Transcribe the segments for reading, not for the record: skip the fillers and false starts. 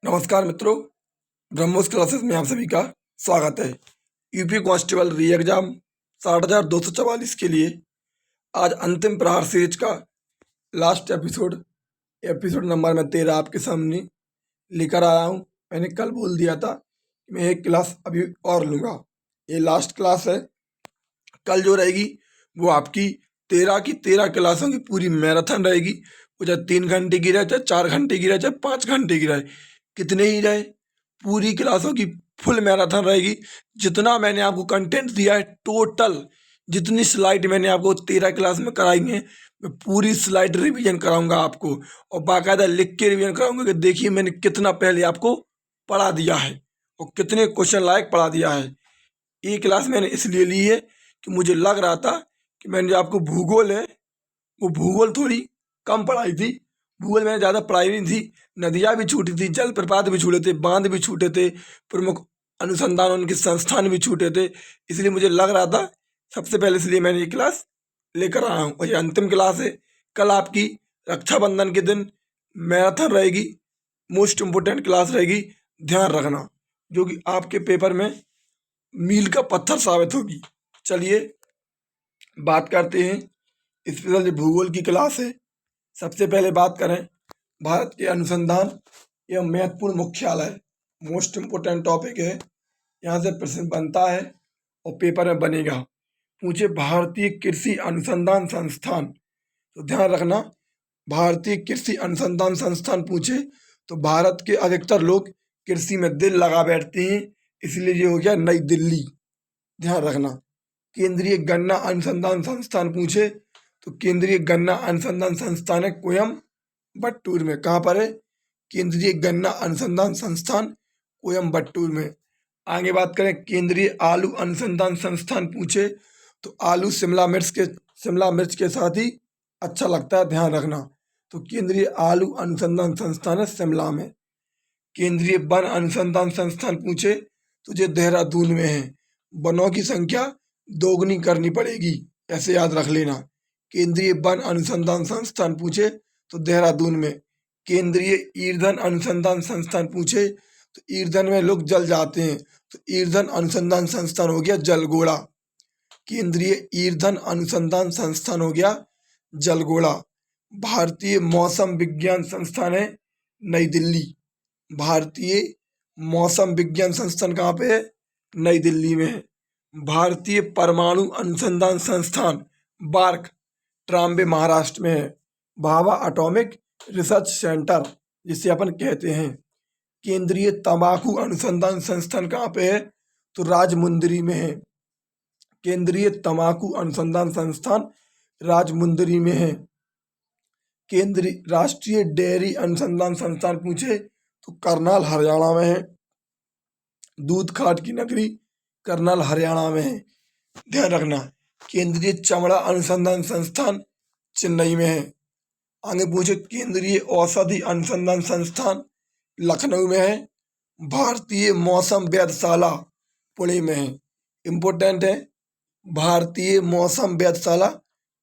नमस्कार मित्रों, ब्रह्मोस क्लासेस में आप सभी का स्वागत है। यूपी कांस्टेबल री एग्जाम 60,244 के लिए आज अंतिम प्रहार सीरीज का लास्ट एपिसोड नंबर मैं 13 आपके सामने लेकर आया हूँ। मैंने कल बोल दिया था कि मैं एक क्लास अभी और लूँगा। ये लास्ट क्लास है। कल जो रहेगी वो आपकी 13 की 13 क्लासों की पूरी मैराथन रहेगी। वो चाहे 3 घंटे की रहे, चाहे 4 घंटे की रहे, चाहे 5 घंटे की रहे, कितने ही रहे, पूरी क्लासों की फुल मैराथन रहेगी। जितना मैंने आपको कंटेंट दिया है, टोटल जितनी स्लाइड मैंने आपको 13 क्लास में कराई है, मैं पूरी स्लाइड रिवीजन कराऊंगा आपको और बाकायदा लिख के रिवीजन कराऊंगा कि देखिए मैंने कितना पहले आपको पढ़ा दिया है और कितने क्वेश्चन लायक पढ़ा दिया है। ये क्लास मैंने इसलिए ली है कि मुझे लग रहा था कि मैंने जो आपको भूगोल है वो भूगोल थोड़ी कम पढ़ाई थी। भूगोल मैंने ज़्यादा पढ़ाई नहीं थी। नदियाँ भी छूटी थी, जलप्रपात भी छूटे थे, बांध भी छूटे थे, प्रमुख अनुसंधान उनके संस्थान भी छूटे थे। इसलिए मुझे लग रहा था सबसे पहले, इसलिए मैंने ये क्लास लेकर आया हूँ और ये अंतिम क्लास है। कल आपकी रक्षाबंधन के दिन मैराथन रहेगी, मोस्ट इम्पोर्टेंट क्लास रहेगी, ध्यान रखना, जो कि आपके पेपर में मील का पत्थर साबित होगी। चलिए बात करते हैं। स्पेशल जो भूगोल की क्लास है, सबसे पहले बात करें भारत के अनुसंधान एवं महत्वपूर्ण मुख्यालय, मोस्ट इम्पोर्टेंट टॉपिक है। यहाँ से प्रश्न बनता है और पेपर में बनेगा। पूछे भारतीय कृषि अनुसंधान संस्थान, तो ध्यान रखना, भारतीय कृषि अनुसंधान संस्थान पूछे तो भारत के अधिकतर लोग कृषि में दिल लगा बैठते हैं, इसलिए ये हो गया नई दिल्ली। ध्यान रखना। केंद्रीय गन्ना अनुसंधान संस्थान पूछे तो केंद्रीय गन्ना अनुसंधान संस्थान है कोयम्बटूर में। कहाँ पर है? केंद्रीय गन्ना अनुसंधान संस्थान कोयम्बटूर में। आगे बात करें केंद्रीय आलू अनुसंधान संस्थान पूछे तो आलू शिमला मिर्च के साथ ही अच्छा लगता है, ध्यान रखना। तो केंद्रीय आलू अनुसंधान संस्थान है शिमला में। केंद्रीय वन अनुसंधान संस्थान पूछे तो ये देहरादून में है। वनों की संख्या दोगुनी करनी पड़ेगी, ऐसे याद रख लेना। केंद्रीय वन अनुसंधान संस्थान पूछे तो देहरादून में। केंद्रीय ईंधन अनुसंधान संस्थान पूछे तो ईंधन में लोग जल जाते हैं, तो ईंधन अनुसंधान संस्थान हो गया जलगोड़ा। केंद्रीय ईंधन अनुसंधान संस्थान हो गया जलगोड़ा। भारतीय मौसम विज्ञान संस्थान है नई दिल्ली। भारतीय मौसम विज्ञान संस्थान कहाँ पे है? नई दिल्ली में है। भारतीय परमाणु अनुसंधान संस्थान बार्क ट्राम्बे महाराष्ट्र में है। भाभा एटॉमिक रिसर्च सेंटर जिसे अपन कहते हैं। केंद्रीय तंबाकू अनुसंधान संस्थान कहाँ पे है? तो राजमुंदरी में है। केंद्रीय तंबाकू अनुसंधान संस्थान राजमुंदरी में है। केंद्रीय राष्ट्रीय डेयरी अनुसंधान संस्थान पूछे तो करनाल हरियाणा में है। दूध खाट की नगरी करनाल हरियाणा में है, ध्यान रखना। केंद्रीय चमड़ा अनुसंधान संस्थान चेन्नई में है। आगे पूछे केंद्रीय औषधि अनुसंधान संस्थान लखनऊ में है। भारतीय मौसम वेधशाला पुणे में है। इम्पोर्टेंट है, भारतीय मौसम वेधशाला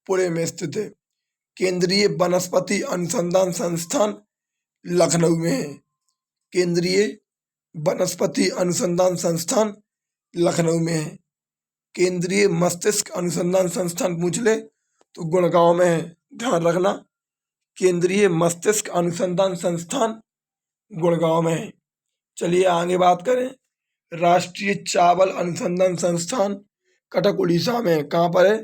पुणे में स्थित है। केंद्रीय वनस्पति अनुसंधान संस्थान लखनऊ में है। केंद्रीय वनस्पति अनुसंधान संस्थान लखनऊ में है। केंद्रीय मस्तिष्क अनुसंधान संस्थान पूछ ले तो गुड़गांव में है, ध्यान रखना। केंद्रीय मस्तिष्क अनुसंधान संस्थान गुड़गांव में है। चलिए आगे बात करें। राष्ट्रीय चावल अनुसंधान संस्थान कटक उड़ीसा में है। कहाँ पर है?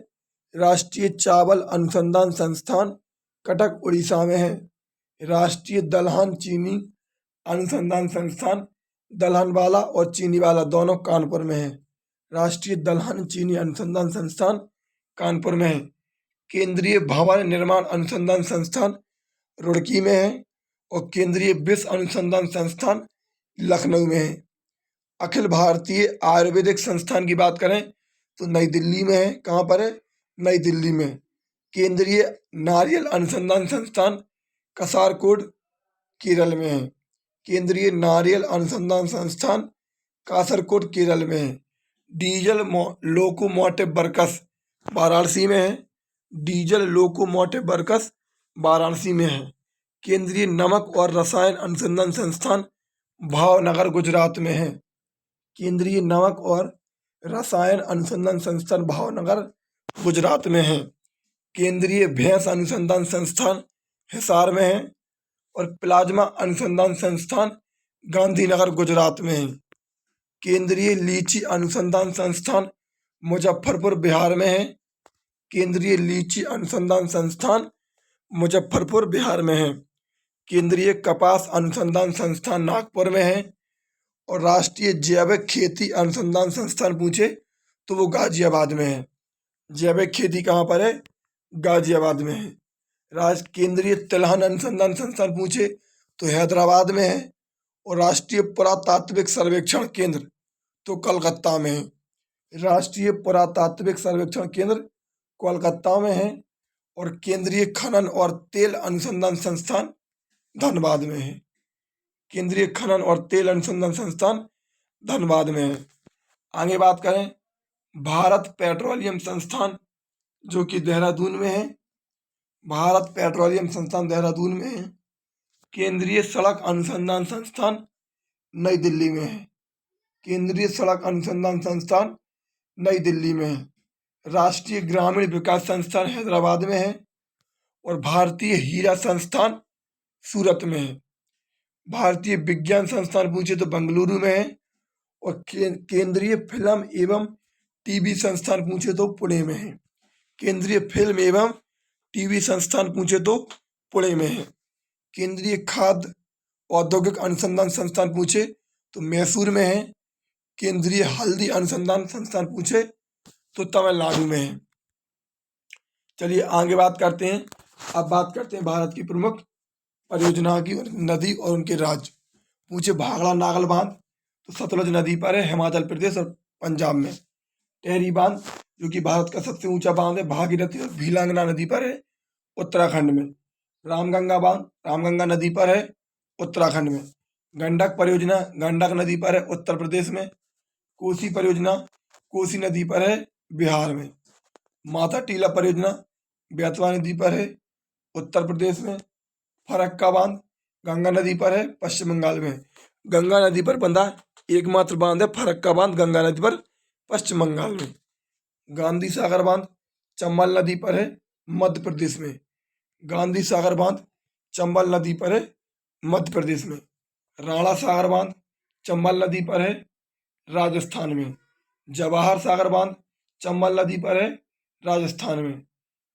राष्ट्रीय चावल अनुसंधान संस्थान कटक उड़ीसा में है। राष्ट्रीय दलहन चीनी अनुसंधान संस्थान दलहन वाला और चीनी वाला दोनों कानपुर में है। राष्ट्रीय दलहन चीनी अनुसंधान संस्थान कानपुर में है। केंद्रीय भवन निर्माण अनुसंधान संस्थान रुड़की में है और केंद्रीय विश्व अनुसंधान संस्थान लखनऊ में है। अखिल भारतीय आयुर्वेदिक संस्थान की बात करें तो नई दिल्ली में है। कहाँ पर है? नई दिल्ली में। केंद्रीय नारियल अनुसंधान संस्थान कसारकोड केरल में है। केंद्रीय नारियल अनुसंधान संस्थान कासरकोट केरल में है। डीजल लोकोमोटिव वर्क्स वाराणसी में है। डीजल लोकोमोटिव वर्क्स वाराणसी में है। केंद्रीय नमक और रसायन अनुसंधान संस्थान भावनगर गुजरात में है। केंद्रीय नमक और रसायन अनुसंधान संस्थान भावनगर गुजरात में है। केंद्रीय भैंस अनुसंधान संस्थान हिसार में है। और प्लाज्मा अनुसंधान संस्थान गांधीनगर गुजरात में है। केंद्रीय लीची अनुसंधान संस्थान मुजफ्फरपुर बिहार में है। केंद्रीय लीची अनुसंधान संस्थान मुजफ्फरपुर बिहार में है। केंद्रीय कपास अनुसंधान संस्थान नागपुर में है। और राष्ट्रीय जैविक खेती अनुसंधान संस्थान पूछे तो वो गाजियाबाद में है। जैविक खेती कहाँ पर है? गाजियाबाद में है। केंद्रीय तिलहन अनुसंधान संस्थान पूछे तो हैदराबाद में है। और राष्ट्रीय पुरातात्विक सर्वेक्षण केंद्र तो कलकत्ता में है। राष्ट्रीय पुरातात्विक सर्वेक्षण केंद्र कोलकाता में है। और केंद्रीय खनन और तेल अनुसंधान संस्थान धनबाद में है। केंद्रीय खनन और तेल अनुसंधान संस्थान धनबाद में है। आगे बात करें भारत पेट्रोलियम संस्थान जो कि देहरादून में है। भारत पेट्रोलियम संस्थान देहरादून में है। केंद्रीय सड़क अनुसंधान संस्थान नई दिल्ली में है। केंद्रीय सड़क अनुसंधान संस्थान नई दिल्ली में है। राष्ट्रीय ग्रामीण विकास संस्थान हैदराबाद में है। और भारतीय हीरा संस्थान सूरत में है। भारतीय विज्ञान संस्थान पूछे तो बेंगलुरु में है। और केंद्रीय फिल्म एवं टीवी संस्थान पूछे तो पुणे में है। केंद्रीय फिल्म एवं टीवी संस्थान पूछे तो पुणे में है। केंद्रीय खाद्य औद्योगिक अनुसंधान संस्थान पूछे तो मैसूर में है। केंद्रीय हल्दी अनुसंधान संस्थान पूछे तो तमिलनाडु में है। चलिए आगे बात करते हैं। अब बात करते हैं भारत की प्रमुख परियोजना की और नदी और उनके राज्य। पूछे भाखड़ा नागल बांध तो सतलुज नदी पर है, हिमाचल प्रदेश और पंजाब में। टेहरी बांध जो कि भारत का सबसे ऊंचा बांध है, भागीरथी और भीलांगना नदी पर है, उत्तराखंड में। रामगंगा बांध रामगंगा नदी पर है, उत्तराखंड में। गंडक परियोजना गंडक नदी पर है, उत्तर प्रदेश में। कोसी परियोजना कोसी नदी पर है, बिहार में। माता टीला परियोजना बेतवा नदी पर है, उत्तर प्रदेश में। फरक्का बांध गंगा नदी पर है, पश्चिम बंगाल में। गंगा नदी पर बंधा एकमात्र बांध है फरक्का बांध, गंगा नदी पर, पश्चिम बंगाल में। गांधी सागर बांध चंबल नदी पर है, मध्य प्रदेश में। गांधी सागर बांध चंबल नदी पर है, मध्य प्रदेश में। राणा सागर बांध चंबल नदी पर है, राजस्थान में। जवाहर सागर बांध चंबल नदी पर है, राजस्थान में।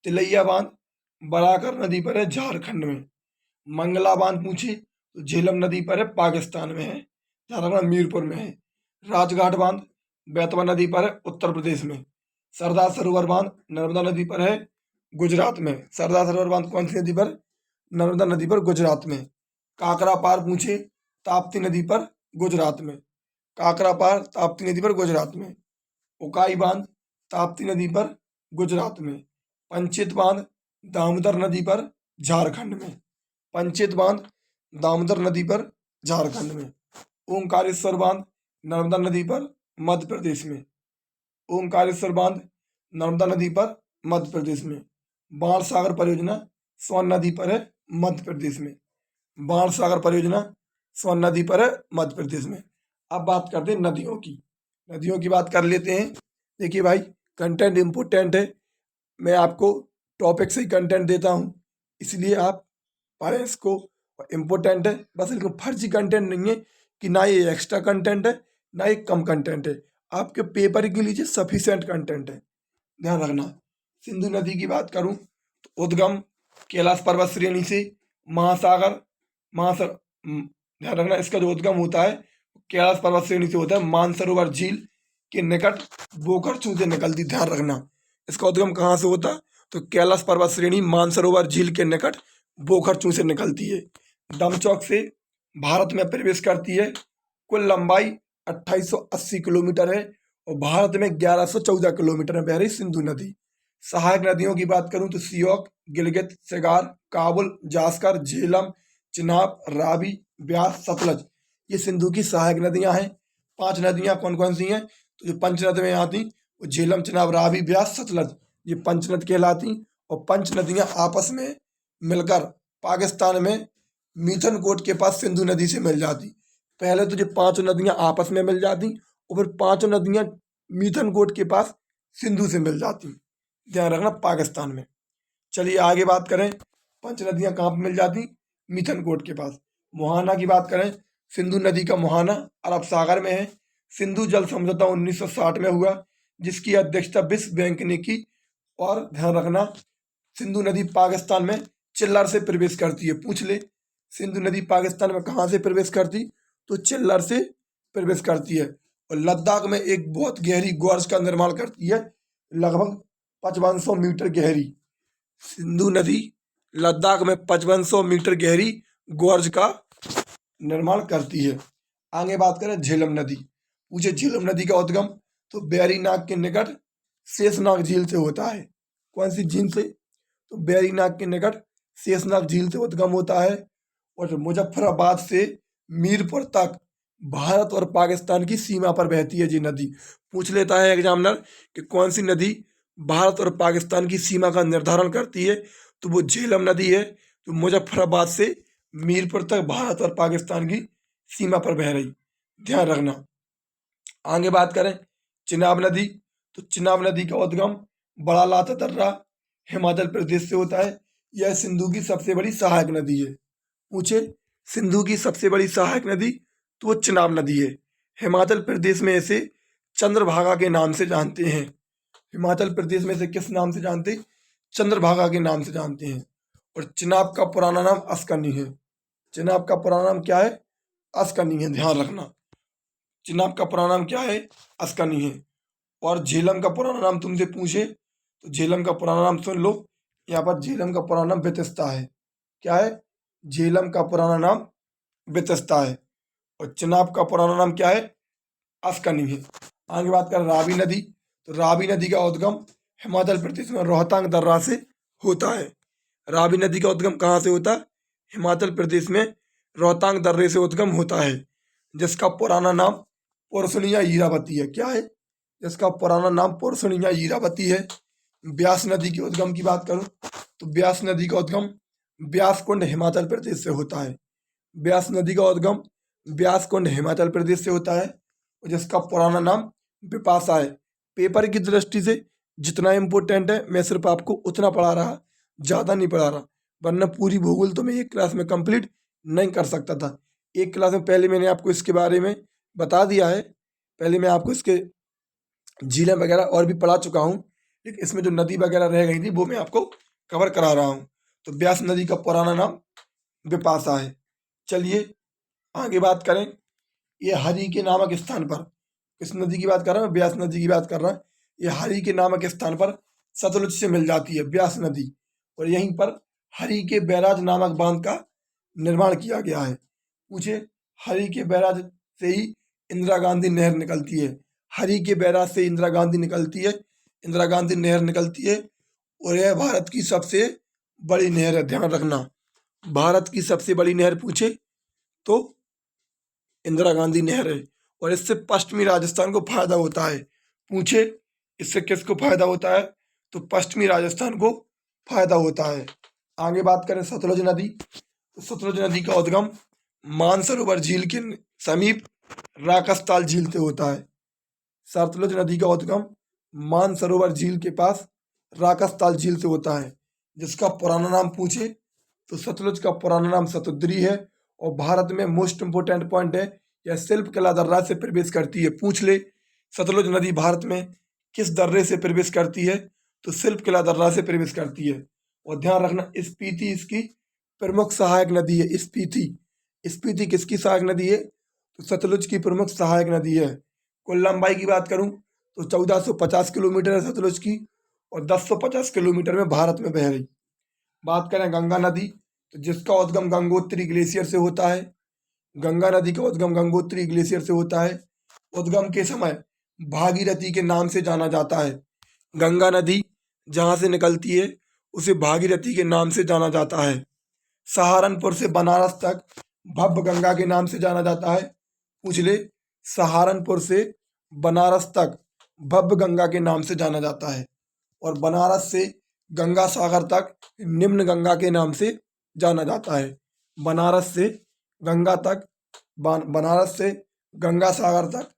तिलैया बांध बराकर नदी पर है, झारखंड में। मंगला बांध पूछी तो झेलम नदी पर है, पाकिस्तान में है, झारखंड मीरपुर में है। राजघाट बांध बेतवा नदी पर है, उत्तर प्रदेश में। सरदार सरोवर बांध नर्मदा नदी पर है, गुजरात में। सरदार सरोवर बांध कौन सी नदी पर? नर्मदा नदी पर, गुजरात में। काकरा पार पूछे ताप्ती नदी पर, गुजरात में। काकरा पार ताप्ती नदी पर, गुजरात में। उकाई बांध ताप्ती नदी पर, गुजरात में। पंचित बांध दामोदर नदी पर, झारखंड में। पंचित बांध दामोदर नदी पर, झारखंड में। ओंकारेश्वर बांध नर्मदा नदी पर, मध्य प्रदेश में। ओंकारेश्वर बांध नर्मदा नदी पर, मध्य प्रदेश में। बाण सागर परियोजना सोन नदी पर है, मध्य प्रदेश में। बाण सागर परियोजना सोन नदी पर है, मध्य प्रदेश में। अब बात करते हैं नदियों की। नदियों की बात कर लेते हैं। देखिए भाई, कंटेंट इम्पोर्टेंट है। मैं आपको टॉपिक से ही कंटेंट देता हूँ, इसलिए आप पढ़ें इसको। इम्पोर्टेंट है, बस इनको फर्जी कंटेंट नहीं है कि ना ये एक्स्ट्रा कंटेंट है ना ये कम कंटेंट है। आपके पेपर के लिए सफिशिएंट कंटेंट है, ध्यान रखना। सिंधु नदी की बात करूं तो उद्गम कैलाश पर्वत श्रेणी से, महासागर ध्यान रखना इसका जो उद्गम होता है कैलाश पर्वत श्रेणी से होता है। मानसरोवर झील के निकट बोखरचू से निकलती, ध्यान रखना इसका उद्गम कहाँ से होता है तो कैलाश पर्वत श्रेणी मानसरोवर झील के निकट बोखरचू से निकलती है। दमचौक से भारत में प्रवेश करती है। कुल लंबाई 2880 किलोमीटर है और भारत में 1114 किलोमीटर में बह रही सिंधु नदी। सहायक नदियों की बात करूं तो सियोक, गिलगित, सिगार, काबुल, जास्कर, झेलम, चिनाब, रावी, ब्यास, सतलज, ये सिंधु की सहायक नदियां हैं। 5 नदियां कौन कौन सी हैं तो जो पंचनद में आती वो झेलम, चिनाब, रावी, ब्यास, सतलज, ये पंचनद कहलाती। और पंच नदियां आपस में मिलकर पाकिस्तान में मिथनकोट के पास सिंधु नदी से मिल जाती। पहले तो ये पांचों नदियां आपस में मिल जाती और फिर पांचों नदियां मिथनकोट के पास सिंधु से मिल जाती। ध्यान रखना, पाकिस्तान में। चलिए आगे बात करें, पंच नदियां कहाँ पर मिल जाती? मिथनकोट के पास। मोहाना की बात करें, सिंधु नदी का मोहाना अरब सागर में है। सिंधु जल समझौता 1960 में हुआ, जिसकी अध्यक्षता विश्व बैंक ने की। और ध्यान रखना, सिंधु नदी पाकिस्तान में चिल्लर से प्रवेश करती है। पूछ ले, सिंधु नदी पाकिस्तान में कहाँ से प्रवेश करती? तो चिल्लर से प्रवेश करती है। और लद्दाख में एक बहुत गहरी गोर्ज का निर्माण करती है, लगभग 5500 मीटर गहरी। सिंधु नदी लद्दाख में 5500 मीटर गहरी गोर्ज का निर्माण करती है। आगे बात करें झेलम नदी। पूछे झेलम नदी का उद्गम तो बैरीनाग के निकट शेषनाग झील से होता है। कौन सी झील से? तो बैरीनाग के निकट शेषनाग झील से उद्गम होता है। और मुजफ्फराबाद से मीरपुर तक भारत और पाकिस्तान की सीमा पर बहती है ये नदी। पूछ लेता है एग्जामिनर कि कौन सी नदी भारत और पाकिस्तान की सीमा का निर्धारण करती है, तो वो झेलम नदी है, तो मुजफ्फराबाद से मीरपुर तक भारत और पाकिस्तान की सीमा पर बह रही। ध्यान रखना। आगे बात करें चिनाब नदी, तो चिनाब नदी का उद्गम बड़ा लाता दर्रा हिमाचल प्रदेश से होता है। यह सिंधु की सबसे बड़ी सहायक नदी है। पूछे सिंधु की सबसे बड़ी सहायक नदी, तो वो चिनाब नदी है। हिमाचल प्रदेश में इसे चंद्रभागा के नाम से जानते हैं। हिमाचल प्रदेश में इसे किस नाम से जानते? चंद्रभागा के नाम से जानते हैं। और चिनाब का पुराना नाम अस्कनी है। चिनाब का पुराना नाम क्या है? अस्कनी है। ध्यान रखना, चिनाब का पुराना नाम क्या है? अस्कनी है। और झेलम का पुराना नाम तुमसे पूछे तो झेलम का पुराना नाम सुन लो। यहाँ पर झेलम का पुराना नाम बेतिस्ता है। क्या है? झेलम का पुराना नाम बेतिस्ता है। और चिनाब का पुराना नाम क्या है? अस्कनी है। आगे बात करें रावी नदी, तो रावी नदी का उद्गम हिमाचल प्रदेश में रोहतांग दर्रा से होता है। रावी नदी का उद्गम कहाँ से होता है? हिमाचल प्रदेश में रोहतांग दर्रे से उद्गम होता है, जिसका पुराना नाम पुरसनिया हीरावती है। क्या है? जिसका पुराना नाम पुरसनिया हीरावती है। ब्यास नदी के उद्गम की बात करूं तो ब्यास नदी का उद्गम ब्यास कुंड हिमाचल प्रदेश से होता है। ब्यास नदी का उद्गम ब्यास कुंड हिमाचल प्रदेश से होता है, जिसका पुराना नाम बिपाशा है। पेपर की दृष्टि से जितना इम्पोर्टेंट है मैं सिर्फ आपको उतना पढ़ा रहा, ज़्यादा नहीं पढ़ा रहा, वरना पूरी भूगोल तो मैं एक क्लास में कंप्लीट नहीं कर सकता था। एक क्लास में पहले मैंने आपको इसके बारे में बता दिया है, पहले मैं आपको इसके झीलें वगैरह और भी पढ़ा चुका हूँ, लेकिन इसमें जो नदी वगैरह रह गई थी वो मैं आपको कवर करा रहा हूँ। तो ब्यास नदी का पुराना नाम बिपाशा है। चलिए आगे बात करें, ये हरि के नामक स्थान पर, किस नदी की बात कर रहा हूँ? ब्यास नदी की बात कर रहा हूँ। ये हरि के नामक स्थान पर सतलुज से मिल जाती है ब्यास नदी, और यहीं पर हरि के बैराज नामक बांध का निर्माण किया गया है। पूछे हरि के बैराज से ही इंदिरा गांधी नहर निकलती है। हरि के बैराज से इंदिरा गांधी निकलती है, इंदिरा गांधी नहर निकलती है, और यह भारत की सबसे बड़ी नहर है। ध्यान रखना, भारत की सबसे बड़ी नहर पूछे तो इंदिरा गांधी नहर है। और इससे पश्चिमी राजस्थान को फायदा होता है। पूछे इससे किसको फायदा होता है? तो पश्चिमी राजस्थान को फायदा होता है। आगे बात करें सतलुज नदी, तो सतलुज नदी का उद्गम मानसरोवर झील के समीप राकसताल झील से होता है। सतलुज नदी का उद्गम मानसरोवर झील के पास राकसताल झील से होता है, जिसका पुराना नाम पूछे तो सतलुज का पुराना नाम सतुद्री है। और भारत में मोस्ट इम्पोर्टेंट पॉइंट है, यह शिल्प कला दर्रा से प्रवेश करती है। पूछ ले सतलुज नदी भारत में किस दर्रे से प्रवेश करती है? तो शिल्प कला दर्रा से प्रवेश करती है। और ध्यान रखना, स्पीति इसकी प्रमुख सहायक नदी है। स्पीति, स्पीति किसकी सहायक नदी है? तो सतलुज की प्रमुख सहायक नदी है। कुल लंबाई की बात करूं तो 1450 किलोमीटर है सतलुज की, और 1050 किलोमीटर में भारत में बह रही। बात करें गंगा नदी, तो जिसका उद्गम गंगोत्री ग्लेशियर से होता है। गंगा नदी का उद्गम गंगोत्री ग्लेशियर से होता है। उद्गम के समय भागीरथी के नाम से जाना जाता है। गंगा नदी जहाँ से निकलती है उसे भागीरथी के नाम से जाना जाता है। सहारनपुर से बनारस तक भव्य गंगा के नाम से जाना जाता है। पूछ ले सहारनपुर से बनारस तक भव्य गंगा के नाम से जाना जाता है। और बनारस से गंगा सागर तक निम्न गंगा के नाम से जाना जाता है। बनारस से गंगा तक बनारस से गंगा सागर तक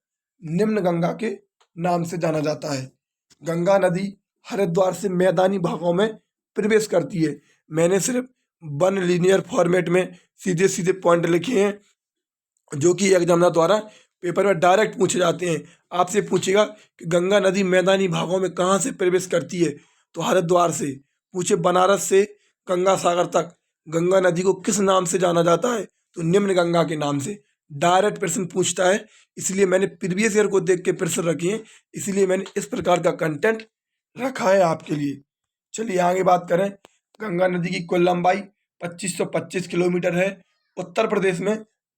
निम्न गंगा के नाम से जाना जाता है। गंगा नदी हरिद्वार से मैदानी भागों में प्रवेश करती है। मैंने सिर्फ वन लीनियर फॉर्मेट में सीधे सीधे पॉइंट लिखे हैं जो कि एग्जामिनर द्वारा पेपर में डायरेक्ट पूछे जाते हैं। आपसे पूछेगा कि गंगा नदी मैदानी भागों में कहाँ से प्रवेश करती है, तो हरिद्वार से। पूछे बनारस से गंगा सागर तक गंगा नदी को किस नाम से जाना जाता है, तो निम्न गंगा के नाम से। डायरेक्ट प्रश्न पूछता है, इसलिए मैंने प्रीवियस ईयर को देख के प्रश्न रखे हैं, इसलिए मैंने इस प्रकार का कंटेंट रखा है आपके लिए। चलिए आगे बात करें। गंगा नदी की कुल लंबाई 2525 किलोमीटर है। उत्तर प्रदेश में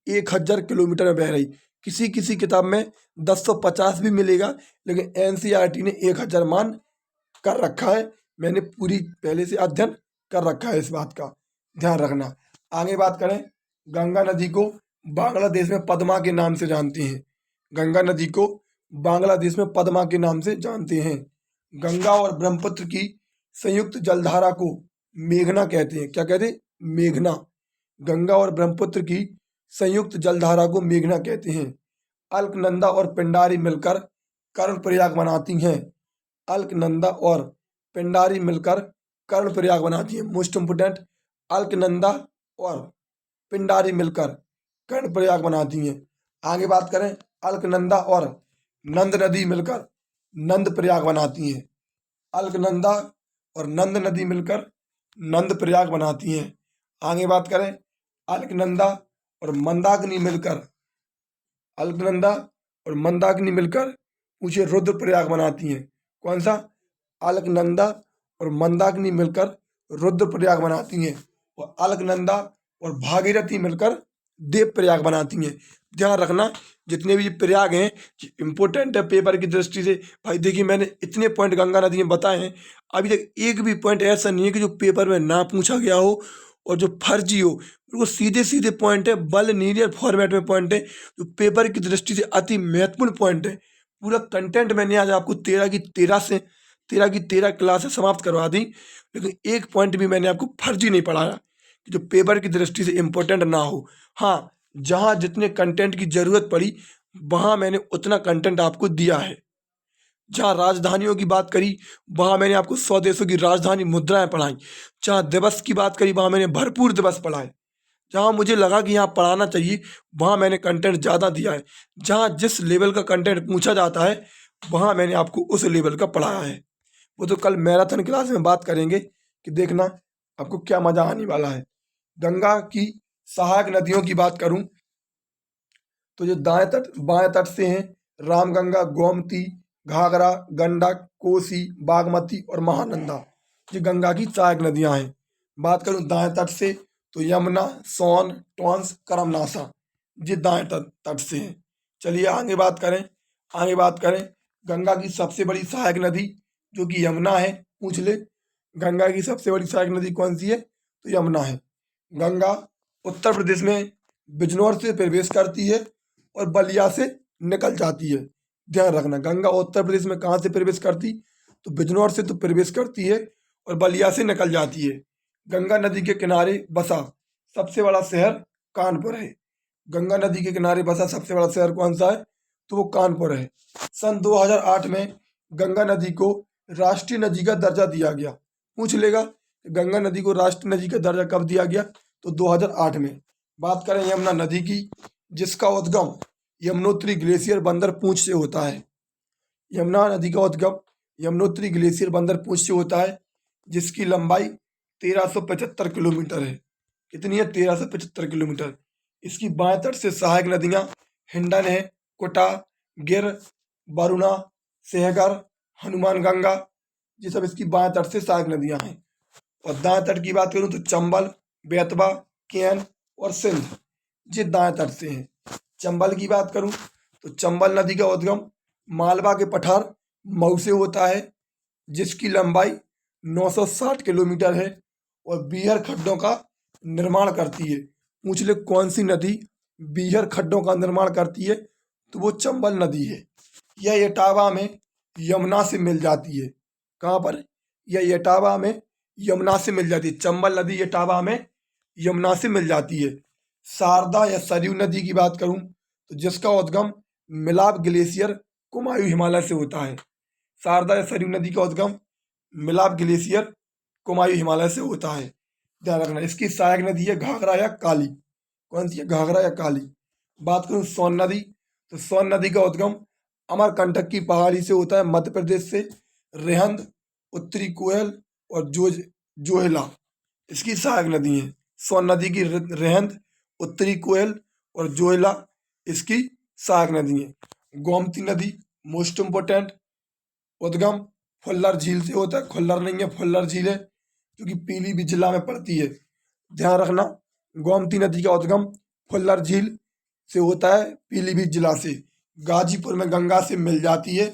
1000 किलोमीटर में बह रही। किसी किसी किताब में 1050 भी मिलेगा, लेकिन एनसीईआरटी ने 1000 मान कर रखा है। मैंने पूरी पहले से अध्ययन कर रखा है, इस बात का ध्यान रखना। आगे बात करें। गंगा नदी को बांग्लादेश में पद्मा के नाम से जानते हैं। गंगा नदी को बांग्लादेश में पद्मा के नाम से जानते हैं। गंगा और ब्रह्मपुत्र की संयुक्त जलधारा को मेघना कहते हैं। क्या कहते हैं? मेघना। गंगा और ब्रह्मपुत्र की संयुक्त जलधारा को मेघना कहते हैं। अलकनंदा और पिंडारी मिलकर कर्णप्रयाग बनाती हैं। अलकनंदा और पिंडारी मिलकर कर्णप्रयाग बनाती हैं। मोस्ट इंपोर्टेंट, अलकनंदा और पिंडारी मिलकर कर्णप्रयाग बनाती हैं। आगे बात करें। अलकनंदा और नंद नदी मिलकर नंदप्रयाग बनाती हैं। अलकनंदा और नंद नदी मिलकर नंदप्रयाग बनाती हैं। आगे बात करें। अलकनंदा और मंदाकिनी मिलकर अलकनंदा और मंदाकिनी मिलकर पूछे रुद्रप्रयाग बनाती हैं। कौन सा? अलकनंदा और मंदाकिनी मिलकर रुद्रप्रयाग बनाती हैं। और अलकनंदा और भागीरथी मिलकर देवप्रयाग बनाती हैं। ध्यान रखना, जितने भी प्रयाग हैं इंपॉर्टेंट है पेपर की दृष्टि से। भाई देखिए, मैंने इतने पॉइंट गंगा नदी में बताए हैं, अभी तक एक भी पॉइंट ऐसा नहीं है कि जो पेपर में ना पूछा गया हो और जो फर्जी हो। वो सीधे सीधे पॉइंट है, बल लीनियर फॉर्मेट में पॉइंट है, जो पेपर की दृष्टि से अति महत्वपूर्ण पॉइंट है। पूरा कंटेंट मैंने आज आपको 13 की 13 क्लासें समाप्त करवा दी, लेकिन एक पॉइंट भी मैंने आपको फर्जी नहीं पढ़ाया कि जो पेपर की दृष्टि से इम्पोर्टेंट ना हो। हाँ, जहाँ जितने कंटेंट की जरूरत पड़ी वहाँ मैंने उतना कंटेंट आपको दिया है। जहाँ राजधानियों की बात करी वहाँ मैंने आपको 100 देशों की राजधानी मुद्राएं पढ़ाई। जहाँ दिवस की बात करी वहाँ मैंने भरपूर दिवस पढ़ाए। जहाँ मुझे लगा कि यहाँ पढ़ाना चाहिए वहाँ मैंने कंटेंट ज़्यादा दिया है। जहाँ जिस लेवल का कंटेंट पूछा जाता है वहाँ मैंने आपको उस लेवल का पढ़ाया है। वो तो कल मैराथन क्लास में बात करेंगे कि देखना आपको क्या मज़ा आने वाला है। गंगा की सहायक नदियों की बात करूं तो जो बाएं तट से हैं रामगंगा, गोमती, घाघरा, गंडक, कोसी, बागमती और महानंदा, ये गंगा की सहायक नदियां हैं। बात करूं दाएं तट से तो यमुना, सोन, टॉन्स, करमनाशा, ये दाएं तट से हैं। चलिए आगे बात करें। गंगा की सबसे बड़ी सहायक नदी जो कि यमुना है। पूछ ले, गंगा की सबसे बड़ी सहायक नदी कौन सी है? तो यमुना है। गंगा उत्तर प्रदेश में बिजनौर से प्रवेश करती है और बलिया से निकल जाती है। ध्यान रखना, गंगा उत्तर प्रदेश में कहाँ से प्रवेश करती? तो बिजनौर से तो प्रवेश करती है और बलिया से निकल जाती है। गंगा नदी के किनारे बसा सबसे बड़ा शहर कानपुर है। गंगा नदी के किनारे बसा सबसे बड़ा शहर कौन सा है? तो वो कानपुर है। सन 2008 में गंगा नदी को राष्ट्रीय नदी का दर्जा दिया गया। पूछ लेगा गंगा नदी को राष्ट्रीय नदी का दर्जा कब दिया गया? तो 2008 में। बात करें यमुना नदी की, जिसका उद्गम यमुनोत्री ग्लेशियर बंदर पूंछ से होता है। यमुना नदी का उद्गम यमुनोत्री ग्लेशियर बंदर पूंछ से होता है, जिसकी लंबाई 1375 किलोमीटर है। कितनी है? 1375 किलोमीटर। इसकी बाएं तट से सहायक नदियां हिंडन है, कोटा, गिर, वरुणा, सेहगर, हनुमान गंगा, ये सब इसकी बाएं तट से सहायक नदियां हैं। और दाएं तट की बात करूं तो चंबल, बेतवा, केन और सिंध, ये दाएं तट से हैं। चंबल की बात करूं तो चंबल नदी का उद्गम मालवा के पठार मऊ से होता है, जिसकी लंबाई 960 किलोमीटर है और बीहर खड्डों का निर्माण करती है। पूछ ले कौन सी नदी बीहर खड्डों का निर्माण करती है? तो वो चंबल नदी है। यह इटावा में यमुना से मिल जाती है। कहाँ पर? यह इटावा में यमुना से मिल जाती है। चंबल नदी इटावा में यमुना से मिल जाती है। शारदा या सरयू नदी की बात करूं तो जिसका उद्गम मिलाप ग्लेशियर कुमायूं हिमालय से होता है। शारदा या सरयू नदी का उद्गम मिलाप ग्लेशियर कुमायूं हिमालय से होता है, ध्यान रखना। इसकी सहायक नदी है घाघरा या काली। कौन सी है? घाघरा या काली। बात करूं सोन नदी, तो सोन नदी का उद्गम अमरकंटक की पहाड़ी से होता है, मध्य प्रदेश से। रेहंद, उत्तरी कोयल और जोहेला इसकी सहायक नदी है। सोन नदी की रेहंद, उत्तरी कोयल और जोहेला इसकी सहायक नदी है। गोमती नदी मोस्ट इम्पोर्टेंट, उद्गम फुल्लर झील से होता है। खुल्लर नहीं है, फुल्लर झील है, क्योंकि पीलीभीत जिला में पड़ती है, ध्यान रखना। गोमती नदी का उद्गम फुल्लर झील से होता है, पीलीभीत जिला से। गाजीपुर में गंगा से मिल जाती है।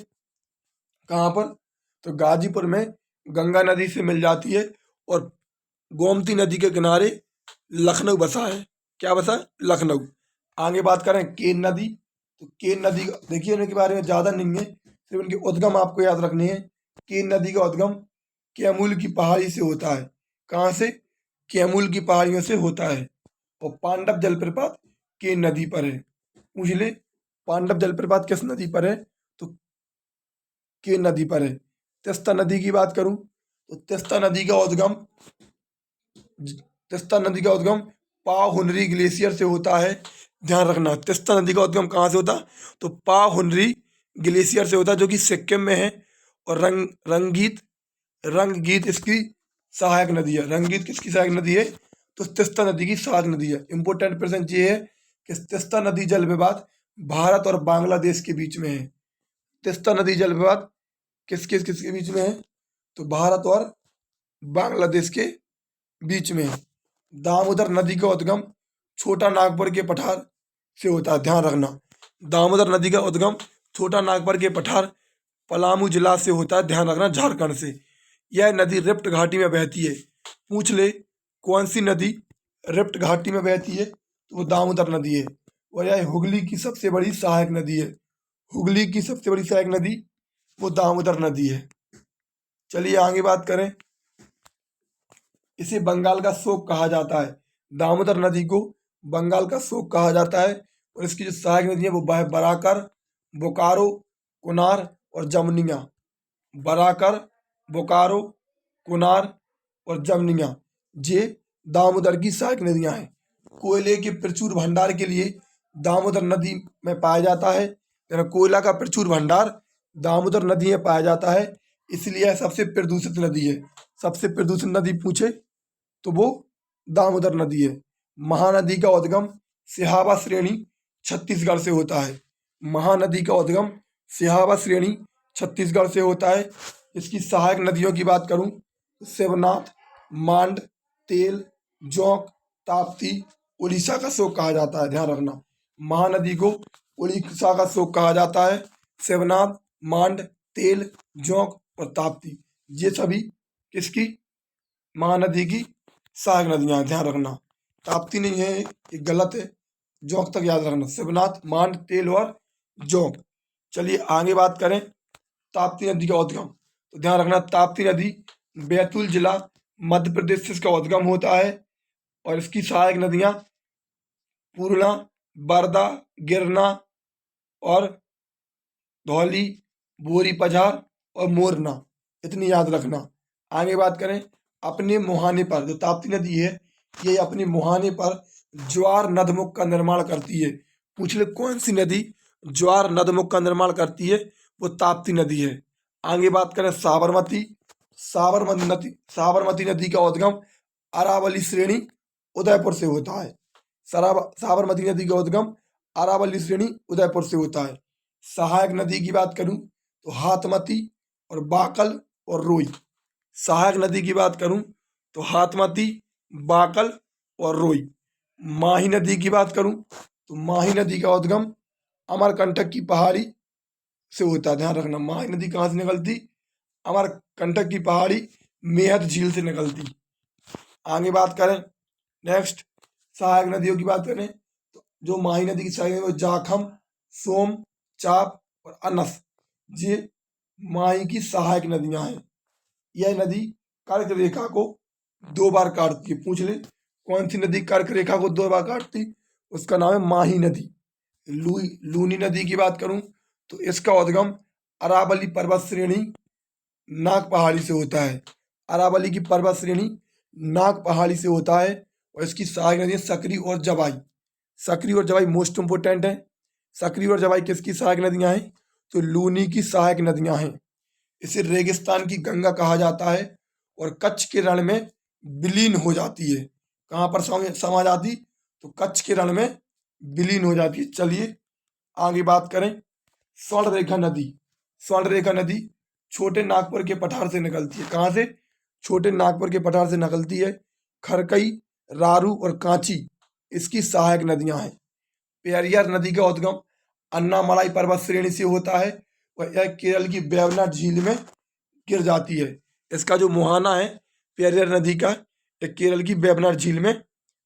कहाँ पर? तो गाजीपुर में गंगा नदी से मिल जाती है। और गोमती नदी के किनारे लखनऊ बसा है। क्या बसा है? लखनऊ। आगे बात करें केन नदी, तो केन नदी देखिए, इनके बारे में ज़्यादा नहीं है, सिर्फ इनके उद्गम आपको याद रखने हैं। केन नदी का उद्गम कैमूर की पहाड़ी से होता है। कहाँ से? कैमूर की पहाड़ियों से होता है। और पांडव जलप्रपात केन नदी पर है। पूछ ले, पांडव जलप्रपात किस नदी पर है? तो केन नदी पर है। तीस्ता नदी की बात करूं तो तीस्ता नदी का उद्गम पाहुनरी ग्लेशियर से होता है, ध्यान रखना। तीस्ता नदी का उद्गम कहाँ से होता? तो पाहुनरी ग्लेशियर से होता है, जो कि सिक्किम में है। और रंगगीत इसकी सहायक नदी है। रंगगीत किसकी सहायक नदी है? तो तीस्ता नदी की सहायक नदी है। इंपोर्टेंट प्रेजेंट ये है कि तीस्ता नदी जल विवाद भारत और बांग्लादेश के बीच में है। तीस्ता नदी जल विवाद किसके बीच में है? तो भारत और बांग्लादेश के बीच में है। दामोदर नदी का उद्गम छोटा नागपुर के पठार से होता है, ध्यान रखना। दामोदर नदी का उद्गम छोटा नागपुर के पठार पलामू जिला से होता है, ध्यान रखना, झारखंड से। यह नदी रिफ्ट घाटी में बहती है। पूछ ले, कौन सी नदी रिफ्ट घाटी में बहती है? तो वो दामोदर नदी है। और यह हुगली की सबसे बड़ी सहायक नदी है। हुगली की सबसे बड़ी सहायक नदी वो दामोदर नदी है। चलिए आगे बात करें। इसे बंगाल का शोक कहा जाता है। दामोदर नदी को बंगाल का शोक कहा जाता है। और इसकी जो सहायक नदी है वो बराकर, बोकारो, कुनार और जमनिया। बराकर, बोकारो, कुनार और जमनिया ये दामोदर की सहायक नदियां हैं। कोयले के प्रचुर भंडार के लिए दामोदर नदी में पाया जाता है, यानी कोयला का प्रचुर भंडार दामोदर नदी में पाया जाता है, इसलिए यह सबसे प्रदूषित नदी है। सबसे प्रदूषित नदी पूछे तो वो दामोदर नदी है। महानदी का उद्गम सिहावा श्रेणी छत्तीसगढ़ से होता है। महानदी का उद्गम सिहावा श्रेणी छत्तीसगढ़ से होता है। इसकी सहायक नदियों की बात करूं तो शिवनाथ, मांड, तेल, जोंक, ताप्ती उड़ीसा का शोक कहा जाता है, ध्यान रखना। महानदी को उड़ीसा का शोक कहा जाता है। शिवनाथ, मांड, तेल, जोंक और ताप्ती ये सभी किसकी? महानदी की सहायक नदियां हैं, ध्यान रखना। ताप्ती नहीं है, ये गलत है, जोंक तक याद रखना। शिवनाथ, मांड, तेल और जोंक। चलिए आगे बात करें ताप्ती नदी का उद्गम, तो ध्यान रखना ताप्ती नदी बैतूल जिला मध्य प्रदेश से इसका उद्गम होता है। और इसकी सहायक नदियां पूर्णा, बरदा, गिरना और धौली, बोरी पझार और मोरना, इतनी याद रखना। आगे बात करें अपने मुहाने पर, जो ताप्ती नदी है ये अपने मुहाने पर ज्वार नदमुख का निर्माण करती है। पूछ ले कौन सी नदी ज्वार नदमुख का निर्माण करती है? वो ताप्ती नदी है। आगे बात करें साबरमती नदी का उद्गम अरावली श्रेणी उदयपुर से होता है। साबरमती नदी का उद्गम अरावली श्रेणी उदयपुर से होता है। सहायक नदी की बात करूं तो हाथमती और बाकल और रोई। सहायक नदी की बात करूं तो हाथमती, बाकल और रोई। माही नदी की बात करूं तो माही नदी का उद्गम अमरकंटक की पहाड़ी से होता है, ध्यान रखना। माही नदी कहाँ से निकलती? अमरकंटक की पहाड़ी मेहत झील से निकलती। आगे बात करें नेक्स्ट सहायक नदियों की बात करें तो जो माही नदी की सहायक नदी वो जाखम, सोम, चाप और अनस ये माही की सहायक नदियां हैं। यह नदी कर्क रेखा को 2 बार काटती है। पूछ ले कौन सी नदी कर्क रेखा को 2 बार काटती? उसका नाम है माही नदी। लूनी नदी की बात करूं तो इसका उद्गम अरावली पर्वत श्रेणी नाग पहाड़ी से होता है। अरावली की पर्वत श्रेणी नाग पहाड़ी से होता है और इसकी सहायक नदियां सकरी और जवाई। सकरी और जवाई मोस्ट इंपोर्टेंट है। सकरी और जवाई किसकी सहायक नदियां हैं? तो लूनी की सहायक नदियां हैं। इसे रेगिस्तान की गंगा कहा जाता है और कच्छ के रण में विलीन हो जाती है। कहाँ पर समा जाती? तो कच्छ के रण में विलीन हो जाती है। चलिए आगे बात करें। स्वर्ण रेखा नदी। स्वर्ण रेखा नदी छोटे नागपुर के पठार से निकलती है। कहाँ से? छोटे नागपुर के पठार से निकलती है। खरकई, रारू और कांची इसकी सहायक नदियां हैं। पेरियार नदी का उद्गम अन्नामलाई पर्वत श्रेणी से होता है और यह केरल की वेवनाड झील में गिर जाती है। इसका जो मुहाना है पेरियार नदी का, यह केरल की वेवनाड झील में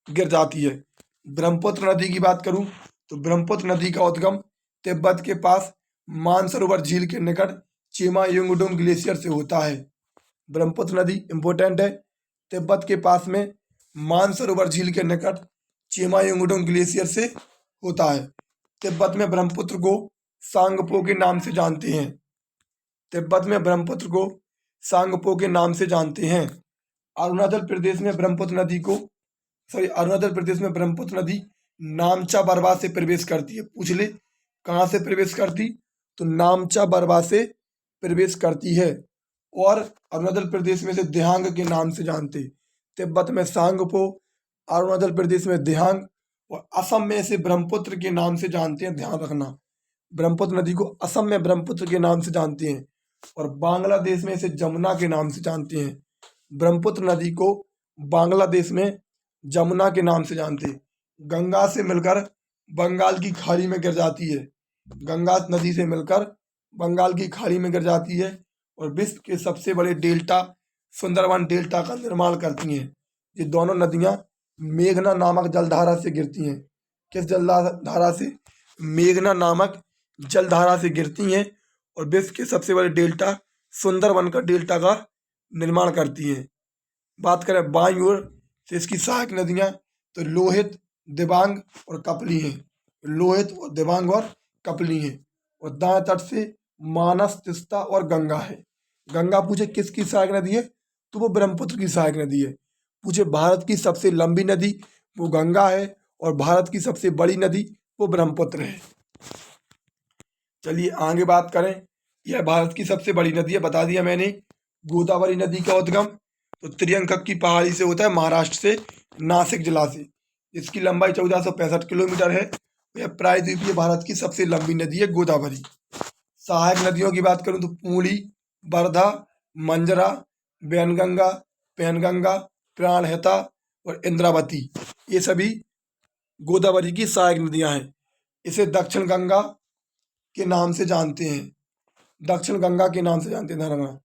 गिर जाती है। ब्रह्मपुत्र नदी की बात करूं तो ब्रह्मपुत्र नदी का उद्गम तिब्बत के पास मानसरोवर झील के निकट चीमा युंगडोंग ग्लेशियर से होता है। ब्रह्मपुत्र नदी इंपोर्टेंट है। तिब्बत के पास में मानसरोवर झील के निकट चीमा युंगडोंग ग्लेशियर से होता है। तिब्बत में ब्रह्मपुत्र को सांगपो के नाम से जानते हैं। तिब्बत में ब्रह्मपुत्र को सांगपो के नाम से जानते हैं। अरुणाचल प्रदेश में ब्रह्मपुत्र नदी को अरुणाचल प्रदेश में ब्रह्मपुत्र नदी नामचा बरवा से प्रवेश करती है। पूछ ले कहाँ से प्रवेश करती? तो नामचा बरवा से प्रवेश करती है। और अरुणाचल प्रदेश में से दिहांग के नाम से जानते। तिब्बत में सांगपो, अरुणाचल प्रदेश में दिहांग और असम में इसे ब्रह्मपुत्र के नाम से जानते हैं। ध्यान रखना, ब्रह्मपुत्र नदी को असम में ब्रह्मपुत्र के नाम से जानते हैं और बांग्लादेश में इसे जमुना के नाम से जानते हैं। ब्रह्मपुत्र नदी को बांग्लादेश में जमुना के नाम से जानते हैं। गंगा से मिलकर बंगाल की खाड़ी में गिर जाती है। गंगा नदी से मिलकर बंगाल की खाड़ी में गिर जाती है और विश्व के सबसे बड़े डेल्टा सुंदरवन डेल्टा का निर्माण करती हैं। ये दोनों नदियां मेघना नामक जलधारा से गिरती हैं। किस जलधारा से? मेघना नामक जलधारा से गिरती हैं और विश्व के सबसे बड़े डेल्टा सुंदरवन का डेल्टा का निर्माण करती हैं। बात करें बाईं ओर से इसकी सहायक नदियां तो लोहित, दिबांग और कपली हैं। लोहित और दिबांग और कपली हैं। और दाएं तट से मानस, तिस्ता और गंगा है। गंगा पूछे किसकी सहायक नदी है? तो वो ब्रह्मपुत्र की सहायक नदी है। पूछे भारत की सबसे लंबी नदी, वो गंगा है और भारत की सबसे बड़ी नदी वो ब्रह्मपुत्र है। चलिए आगे बात करें। यह भारत की सबसे बड़ी नदी है, बता दिया मैंने। गोदावरी नदी का उद्गम तो त्रियंकक की पहाड़ी से होता है, महाराष्ट्र से, नासिक जिला से। इसकी लंबाई 1465 किलोमीटर है। यह प्रायद्वीपीय भारत की सबसे लंबी नदी है गोदावरी। सहायक नदियों की बात करूं तो पूर्णी, वर्धा, मंजरा, वैनगंगा, पैनगंगा, प्राणहिता और इंद्रावती, ये सभी गोदावरी की सहायक नदियां हैं। इसे दक्षिण गंगा के नाम से जानते हैं। दक्षिण गंगा के नाम से जानते हैं।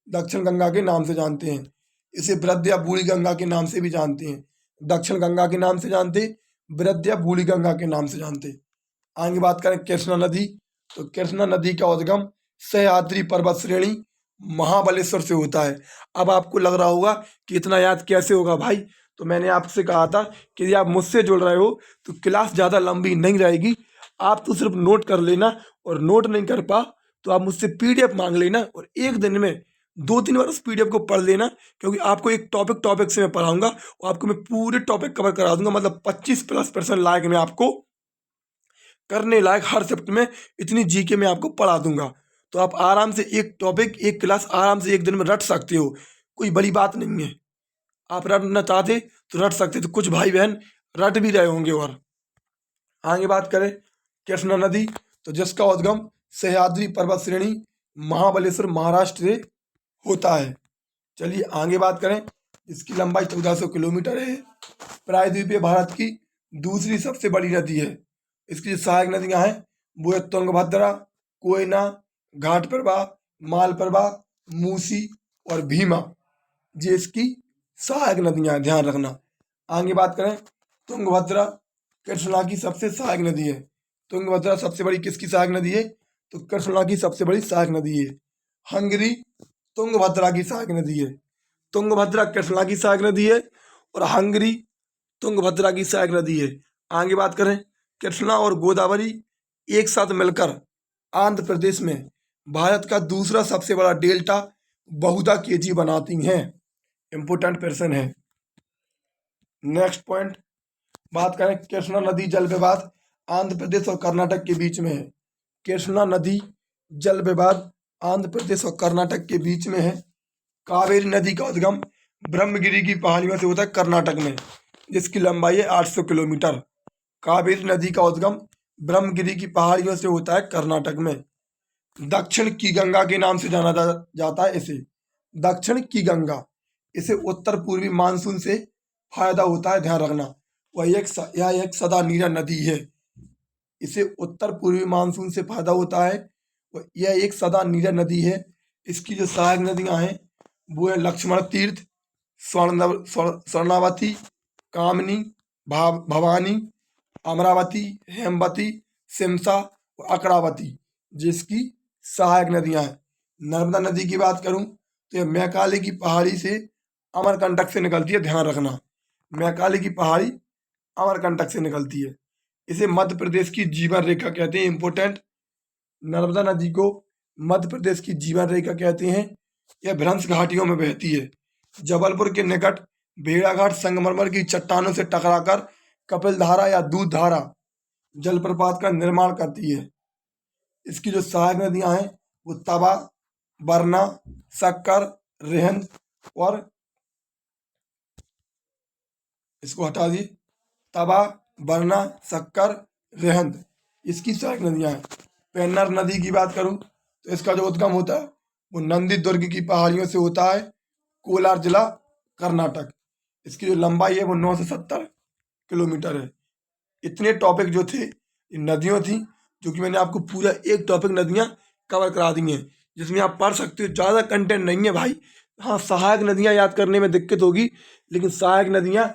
दक्षिण गंगा के नाम से जानते हैं। इसे वृद्ध या बूढ़ी गंगा के नाम से भी जानते हैं। दक्षिण गंगा के नाम से जानते, वृद्ध या बूढ़ी गंगा के नाम से जानते। आगे बात करें कृष्णा नदी तो कृष्णा नदी का उद्गम सह्याद्री पर्वत श्रेणी महाबलेश्वर से होता है। अब आपको लग रहा होगा कि इतना याद कैसे होगा भाई, तो मैंने आपसे कहा था कि यदि आप मुझसे जुड़ रहे हो तो क्लास ज़्यादा लंबी नहीं रहेगी। आप तो सिर्फ नोट कर लेना और नोट नहीं कर पा तो आप मुझसे पीडीएफ मांग लेना और एक दिन में 2-3 बार उस पीडीएफ को पढ़ लेना, क्योंकि आपको एक टॉपिक से मैं पढ़ाऊंगा और आपको मैं पूरे टॉपिक कवर करा दूंगा। मतलब 25+% लायक मैं आपको करने लायक हर शिफ्ट में इतनी जीके में आपको पढ़ा दूंगा। तो आप आराम से एक टॉपिक, एक क्लास आराम से एक दिन में रट सकते हो, कोई बड़ी बात नहीं है। आप रटना चाहते तो रट सकते, तो कुछ भाई बहन रट भी रहे होंगे। और आगे बात करें कृष्णा नदी तो जिसका उद्गम सह्याद्री पर्वत श्रेणी महाबलेश्वर महाराष्ट्र से होता है। चलिए आगे बात करें। इसकी लंबाई 1400 किलोमीटर है। प्रायद्वीपीय भारत की दूसरी सबसे बड़ी नदी है। इसकी जो सहायक नदियां हैं वो है तुंगभद्रा, कोयना, घाटप्रभा, मालप्रभा, मूसी और भीमा, ये इसकी सहायक नदियां हैं, ध्यान रखना। आगे बात करें तुंगभद्रा कृष्णा की सबसे सहायक नदी है। तुंगभद्रा सबसे बड़ी किसकी सहायक नदी है? तो कृष्णा की सबसे बड़ी सहायक नदी है। हंगरी तुंगभद्रा की सहायक नदी है। तुंगभद्रा कृष्णा की सहायक नदी है और हंगरी तुंगभद्रा की सहायक नदी है। आगे बात करें, कृष्णा और गोदावरी एक साथ मिलकर आंध्र प्रदेश में भारत का दूसरा सबसे बड़ा डेल्टा बहुधा केजी बनाती हैं। इंपोर्टेंट प्रश्न है। नेक्स्ट पॉइंट बात करें, कृष्णा नदी जल विवाद आंध्र प्रदेश और कर्नाटक के बीच में है। कृष्णा नदी जल विवाद आंध्र प्रदेश और कर्नाटक के बीच में है। कावेरी नदी का उद्गम ब्रह्मगिरी की पहाड़ियों से होता है कर्नाटक में, जिसकी लंबाई है 800 किलोमीटर। कावेरी नदी का उद्गम ब्रह्मगिरी की पहाड़ियों से होता है कर्नाटक में। दक्षिण की गंगा के नाम से जाना जाता है इसे, दक्षिण की गंगा। इसे उत्तर पूर्वी मानसून से फायदा होता है, ध्यान रखना। यह एक सदा नीरा नदी है। इसे उत्तर पूर्वी मानसून से फायदा होता है। यह एक सदा नीरा नदी है। इसकी जो सहायक नदियां हैं वो है लक्ष्मण तीर्थ, स्वर्णावती, कामनी, भवानी, अमरावती, हेमवती, सिमसा और अकड़ावती, जिसकी सहायक नदियां हैं। नर्मदा नदी की बात करूं तो यह मैकाली की पहाड़ी से अमरकंटक से निकलती है, ध्यान रखना। मैकाली की पहाड़ी अमरकंटक से निकलती है। इसे मध्य प्रदेश की जीवन रेखा कहते हैं। इंपोर्टेंट, नर्मदा नदी को मध्य प्रदेश की जीवन रेखा कहते हैं। यह भ्रंश घाटियों में बहती है। जबलपुर के निकट भेड़ाघाट संगमरमर की चट्टानों से टकराकर कपिल धारा या दूध धारा जलप्रपात का निर्माण करती है। इसकी जो सहायक नदियां हैं वो तवा, बरना, सक्कर, रेहंद और इसको हटा दिए, तवा, बरना, सक्कर, रेहंद, इसकी सहायक नदियां हैं। पेन्नर नदी की बात करूं तो इसका जो उद्गम होता है वो नंदी दुर्ग की पहाड़ियों से होता है, कोलार जिला, कर्नाटक। इसकी जो लंबाई है वो 9 से 70 किलोमीटर है। इतने टॉपिक जो थे नदियों थी, जो कि मैंने आपको पूरा एक टॉपिक नदियां कवर करा दी हैं, जिसमें आप पढ़ सकते हो। ज़्यादा कंटेंट नहीं है भाई। हाँ, सहायक नदियां याद करने में दिक्कत होगी, लेकिन सहायक नदियां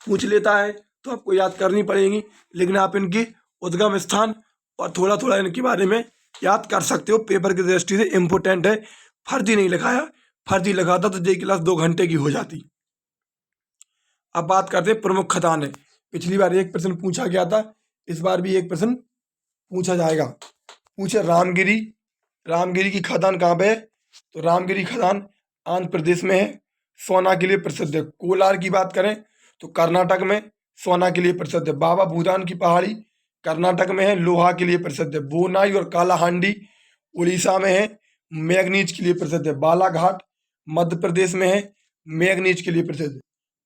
पूछ लेता है तो आपको याद करनी पड़ेगी, लेकिन आप इनकी उद्गम स्थान और थोड़ा थोड़ा इनके बारे में याद कर सकते हो। पेपर की दृष्टि से इम्पोर्टेंट है। फर्जी नहीं लिखाया, फर्जी लगाता तो ये क्लास 2 घंटे की हो जाती। अब बात करते हैं प्रमुख खदान है। पिछली बार एक प्रश्न पूछा गया था, इस बार भी एक प्रश्न पूछा जाएगा। पूछे रामगिरी, रामगिरी की खदान कहाँ पे है? तो रामगिरी खदान आंध्र प्रदेश में है, सोना के लिए प्रसिद्ध है। कोलार की बात करें तो कर्नाटक में सोना के लिए प्रसिद्ध है। बाबा भूदान की पहाड़ी कर्नाटक में है, लोहा के लिए प्रसिद्ध है। बोनाई और कालाहांडी उड़ीसा में है, मैग्नीज के लिए प्रसिद्ध है। बालाघाट मध्य प्रदेश में है, मैग्नीज के लिए प्रसिद्ध।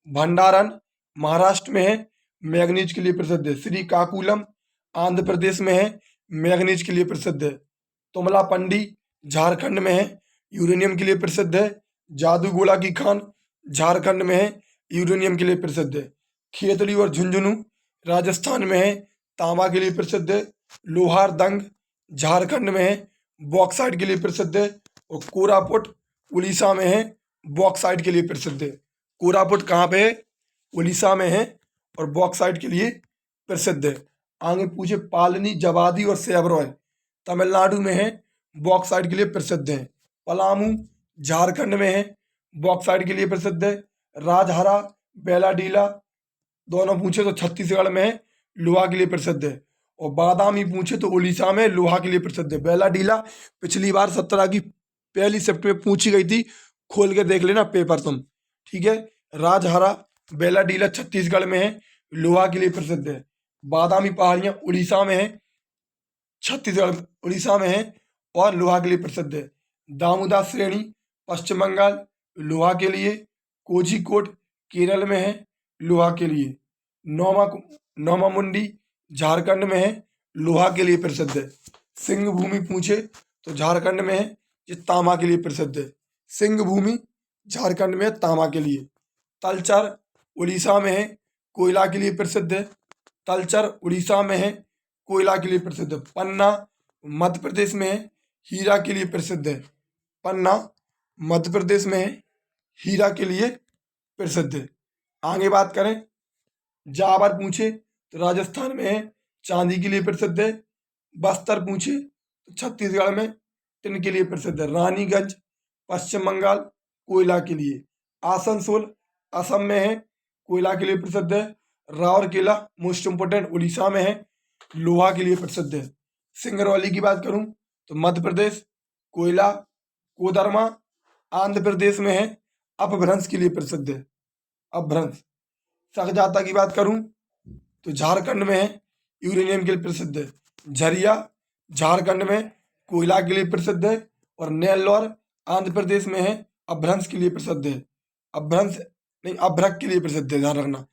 भंडारन महाराष्ट्र में है, मैग्नीज के लिए प्रसिद्ध है। श्रीकाकुलम आंध्र प्रदेश में है, मैग्नीज के लिए प्रसिद्ध है। तुमलापंडी झारखंड में है, यूरेनियम के लिए प्रसिद्ध है। जादूगोला की खान झारखंड में है, यूरेनियम के लिए प्रसिद्ध है। खेतड़ी और झुंझुनू राजस्थान में है, तांबा के लिए प्रसिद्ध है। लोहारदंग झारखंड में है, बॉक्साइट के लिए प्रसिद्ध है। और कोरापुट उड़ीसा में है, बॉक्साइट के लिए प्रसिद्ध है। कोरापुट कहाँ पे है? उड़ीसा में है और बॉक्साइट के लिए प्रसिद्ध है। आगे पूछे पालनी, जवादी और सेवरॉय तमिलनाडु में है, बॉक्साइट के लिए प्रसिद्ध है। पलामू झारखंड में है, बॉक्साइट के लिए प्रसिद्ध है। राजहरा, बेलाडीला दोनों पूछे तो छत्तीसगढ़ में है, लोहा के लिए प्रसिद्ध है। और बादामी पूछे तो उड़ीसा में लोहा के लिए प्रसिद्ध है। बेलाडीला पिछली बार 17 की पहली शिफ्ट में पूछी गई थी, खोल के देख लेना पेपर तुम, ठीक है। राजहरा, बेलाडीला छत्तीसगढ़ में है, लोहा के लिए प्रसिद्ध है। बादामी पहाड़ियां उड़ीसा में है, छत्तीसगढ़ उड़ीसा में है और लोहा के लिए प्रसिद्ध है। दामोदर श्रेणी पश्चिम बंगाल, लोहा के लिए। कोझिकोड केरल में है, लोहा के लिए। नौमामुंडी झारखंड में है, लोहा के लिए प्रसिद्ध है। सिंह भूमि पूछे तो झारखंड में है, ये तांबा के लिए प्रसिद्ध है। सिंह भूमि झारखंड में है, तांबा के लिए। तलचर उड़ीसा में है, कोयला के लिए प्रसिद्ध है। तलचर उड़ीसा में है, कोयला के लिए प्रसिद्ध है। पन्ना मध्य प्रदेश में है, हीरा के लिए प्रसिद्ध है। पन्ना मध्य प्रदेश में है, हीरा के लिए प्रसिद्ध है। आगे बात करें, जावर पूछे तो राजस्थान में है, चांदी के लिए प्रसिद्ध है। बस्तर पूछे तो छत्तीसगढ़ में टिन के लिए प्रसिद्ध है। रानीगंज पश्चिम बंगाल, कोयला के लिए। आसनसोल असम में है, कोयला के लिए प्रसिद्ध है। राउरकेला मोस्ट इम्पोर्टेंट उड़ीसा में है, लोहा के लिए प्रसिद्ध है। सिंगरौली की बात करूं तो मध्य प्रदेश, कोयला कोदरमा आंध्र प्रदेश में है, अपभ्रंश के लिए प्रसिद्ध है, अपभ्रंश। सखजाता की बात करूं तो झारखंड में है, यूरेनियम के लिए प्रसिद्ध है। झरिया झारखंड में कोयला के लिए प्रसिद्ध है, और नेल्लौर आंध्र प्रदेश में है, अपभ्रंश के लिए प्रसिद्ध है। अपभ्रंश नहीं, अभ्रक के लिए प्रसिद्ध है, ध्यान रखना,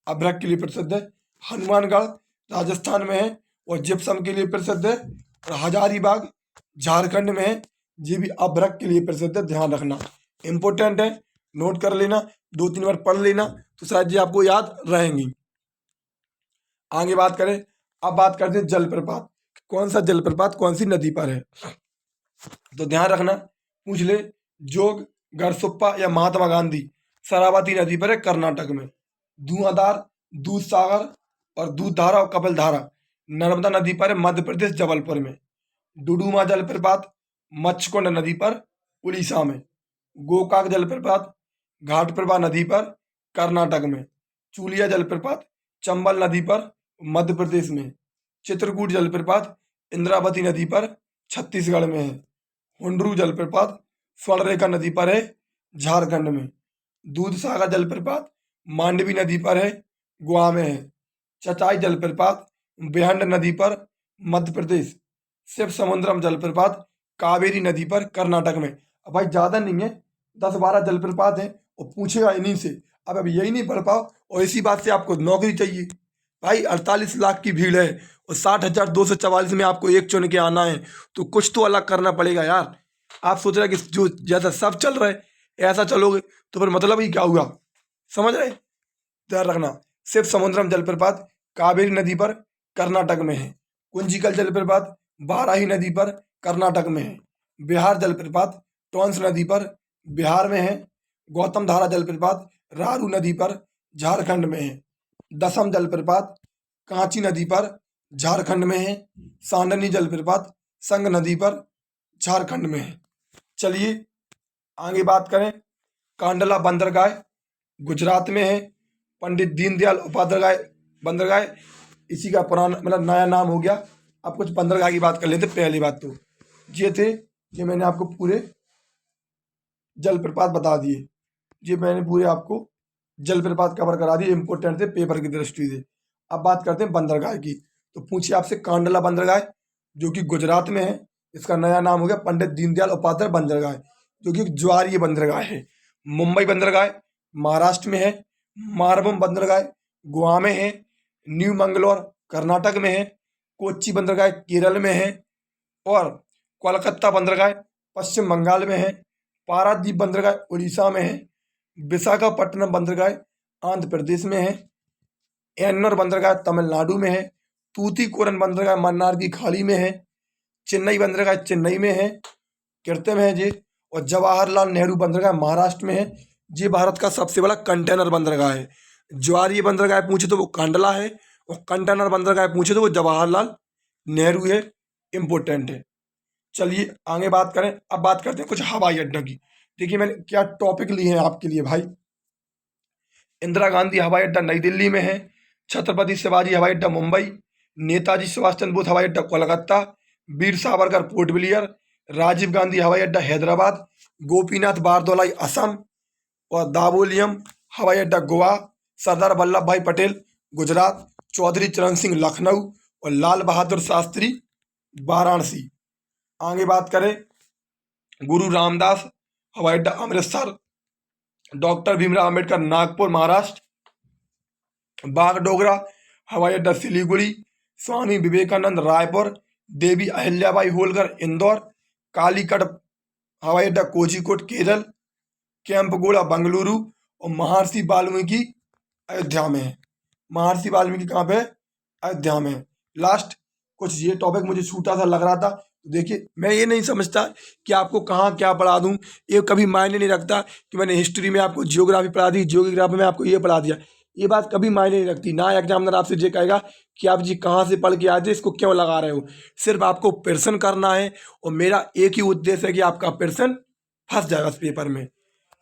अभ्रक के लिए प्रसिद्ध है। हनुमानगढ़ राजस्थान में है और जिप्सम के लिए प्रसिद्ध है, और हजारीबाग झारखंड में है, ये भी अभ्रक के लिए प्रसिद्ध है, ध्यान रखना, इंपॉर्टेंट है, नोट कर लेना, 2-3 बार पढ़ लेना तो शायद ये आपको याद रहेंगी। आगे बात करें, अब बात करते हैं जलप्रपात, कौन सा जलप्रपात कौन सी नदी पर है। तो ध्यान रखना, पूछ ले, जोग, गरसुप्पा या महात्मा गांधी शरावती नदी पर है, कर्नाटक में। धुआंधार, दूध सागर और दूधधारा और कपिलधारा नर्मदा नदी पर है, मध्य प्रदेश जबलपुर में। डुडुमा जलप्रपात मच्छकुंड नदी पर, उड़ीसा में। गोकाक जलप्रपात घाटप्रभा नदी पर, कर्नाटक में। चूलिया जलप्रपात चंबल नदी पर, मध्य प्रदेश में। चित्रकूट जलप्रपात इंद्रावती नदी पर, छत्तीसगढ़ में है। हुंडरू जलप्रपात स्वर्णरेखा नदी पर है, झारखंड में। दूधसागर जलप्रपात मांडवी नदी पर है, गोवा में है। चचाई जलप्रपात बेहंड नदी पर, मध्य प्रदेश। शिव समुद्रम जलप्रपात कावेरी नदी पर, कर्नाटक में। अब भाई ज़्यादा नहीं है, 10-12 जलप्रपात है और पूछेगा इन्हीं से। अब यही नहीं पढ़ पाओ और इसी बात से आपको नौकरी चाहिए। भाई 48 लाख की भीड़ है और 60,244 में आपको एक चुन के आना है, तो कुछ तो अलग करना पड़ेगा यार। आप सोच रहे हैं कि जो जैसा सब चल रहा है ऐसा चलोगे तो फिर मतलब ही क्या हुआ, समझ रहे। ध्यान रखना, शिव समुद्रम जलप्रपात कावेरी नदी पर, कर्नाटक में है। कुंजिकल जलप्रपात बाराही नदी पर, कर्नाटक में है। बिहार जलप्रपात टॉन्स नदी पर, बिहार में है। गौतम धारा जलप्रपात रारू नदी पर, झारखंड में है। दसम जलप्रपात कांची नदी पर, झारखंड में है। सांडनी जलप्रपात संग नदी पर, झारखंड में है। चलिए आगे बात करें, कांडला बंदरगाह गुजरात में है। पंडित दीनदयाल उपाध्याय बंदरगाह, इसी का पुराना मतलब नया नाम हो गया। अब कुछ बंदरगाह की बात कर लेते। पहली बात तो ये थे, ये मैंने आपको पूरे जलप्रपात बता दिए, ये मैंने पूरे आपको जलप्रपात कवर करा दिए, इंपॉर्टेंट थे पेपर की दृष्टि से। अब बात करते हैं बंदरगाह की। तो पूछिए आपसे, कांडला बंदरगाह जो कि गुजरात में है, इसका नया नाम हो गया पंडित दीनदयाल उपाध्याय बंदरगाह, जो कि ज्वारीय बंदरगाह है। मुंबई बंदरगाह महाराष्ट्र में है। मारबम बंदरगाह गोवा में है। न्यू मंगलोर कर्नाटक में है। कोच्चि बंदरगाह केरल में है। और कोलकाता बंदरगाह पश्चिम बंगाल में है। पारादीप बंदरगाह उड़ीसा में है। विशाखापट्टनम बंदरगाह आंध्र प्रदेश में है। एन्नूर बंदरगाह तमिलनाडु में है। तूतीकोरन बंदरगाह मन्नार की खाड़ी में है। चेन्नई बंदरगाह चेन्नई में है, कृत्य में है जी। और जवाहरलाल नेहरू बंदरगाह महाराष्ट्र में है। ये भारत का सबसे बड़ा कंटेनर बंदरगाह है। ज्वारीय बंदरगाह पूछे तो वो कांडला है, और कंटेनर बंदरगाह पूछे तो वो जवाहरलाल नेहरू है, इम्पोर्टेंट है। चलिए आगे बात करें। अब बात करते हैं कुछ हवाई अड्डों की। देखिए मैंने क्या टॉपिक लिए हैं आपके लिए भाई। इंदिरा गांधी हवाई अड्डा नई दिल्ली में है। छत्रपति शिवाजी हवाई अड्डा मुंबई। नेताजी सुभाष चंद्र बोस हवाई अड्डा कोलकाता। Veer Savarkar port Blair. राजीव गांधी हवाई अड्डा हैदराबाद। गोपीनाथ बारदोलाई असम। और दावोलियम हवाई अड्डा गोवा। सरदार वल्लभ भाई पटेल गुजरात। चौधरी चरण सिंह लखनऊ। और लाल बहादुर शास्त्री वाराणसी। आगे बात करें, गुरु रामदास हवाई अड्डा अमृतसर। डॉक्टर भीमराव अम्बेडकर नागपुर महाराष्ट्र। बागडोगरा हवाई अड्डा सिलीगुड़ी। स्वामी विवेकानंद रायपुर। देवी अहिल्याबाई होलकर इंदौर। कालीकट हवाई अड्डा कोझिकोड केरल। कैंपगोड़ा बंगलुरु। और महर्षि वाल्मीकि अयोध्या में है। महर्षि वाल्मीकि कहाँ पे है? अयोध्या में है। लास्ट कुछ ये टॉपिक मुझे छूटा सा लग रहा था। देखिए मैं ये नहीं समझता कि आपको कहाँ क्या पढ़ा दूँ, ये कभी मायने नहीं रखता कि मैंने हिस्ट्री में आपको जियोग्राफी पढ़ा दी, जियोग्राफी में आपको ये पढ़ा दिया, ये बात कभी मायने नहीं रखती। ना एग्जामिनर आपसे ये कहेगा कि आप जी कहाँ से पढ़ के आए थे, इसको क्यों लगा रहे हो। सिर्फ आपको प्रश्न करना है और मेरा एक ही उद्देश्य है कि आपका प्रश्न फंस जाएगा इस पेपर में।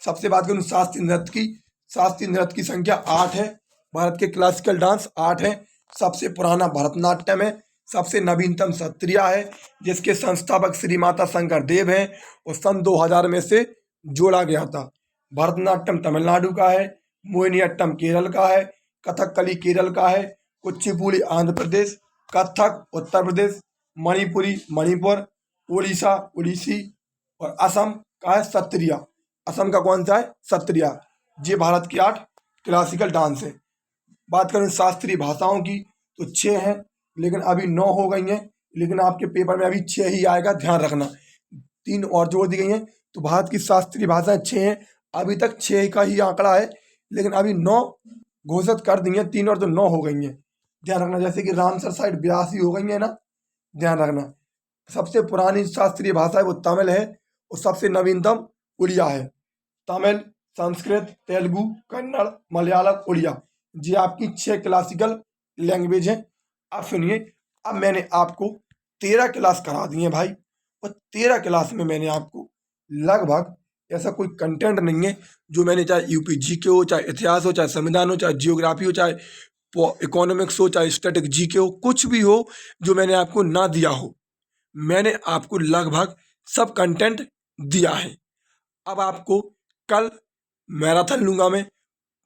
सबसे बात करूँ शास्त्रीय नृत्य की। शास्त्रीय नृत्य की संख्या 8 है। भारत के क्लासिकल डांस 8 हैं। सबसे पुराना भरतनाट्यम है, सबसे नवीनतम सत्रिया है, जिसके संस्थापक श्री माता शंकर देव हैं और सन 2000 में से जोड़ा गया था। भरतनाट्यम तमिलनाडु का है, मोहिनीअट्टम केरल का है, कथकली केरल का है, कुचिपुड़ी आंध्र प्रदेश, कथक उत्तर प्रदेश, मणिपुरी मणिपुर, उड़ीसा उड़ीसी और असम का है सत्रिया। असम का कौन सा है? सत्रिया। ये भारत की 8 क्लासिकल डांस है। बात करें शास्त्रीय भाषाओं की तो 6 हैं, लेकिन अभी 9 हो गई हैं, लेकिन आपके पेपर में अभी 6 ही आएगा, ध्यान रखना। 3 और जोड़ दी गई हैं, तो भारत की शास्त्रीय भाषाएं 6 हैं। अभी तक 6 का ही आंकड़ा है, लेकिन अभी 9 घोषित कर दी हैं, 3 और तो 9 हो गई हैं, ध्यान रखना। जैसे कि रामसर साइड 82 हो गई है ना, ध्यान रखना। सबसे पुरानी शास्त्रीय भाषा है वो तमिल है और सबसे नवीनतम उड़िया है। तमिल, संस्कृत, तेलुगु, कन्नड़, मलयालम, उड़िया, ये आपकी 6 क्लासिकल लैंग्वेज हैं। अब सुनिए, अब मैंने आपको 13 क्लास करा दी है भाई, और 13 क्लास में मैंने आपको लगभग ऐसा कोई कंटेंट नहीं है जो मैंने, चाहे यूपी जीके हो, चाहे इतिहास हो, चाहे संविधान हो, चाहे जियोग्राफी हो, चाहे इकोनॉमिक्स हो, चाहे स्टैटिक जीके हो, कुछ भी हो जो मैंने आपको ना दिया हो। मैंने आपको लगभग सब कंटेंट दिया है। अब आपको कल मैराथन लूँगा मैं,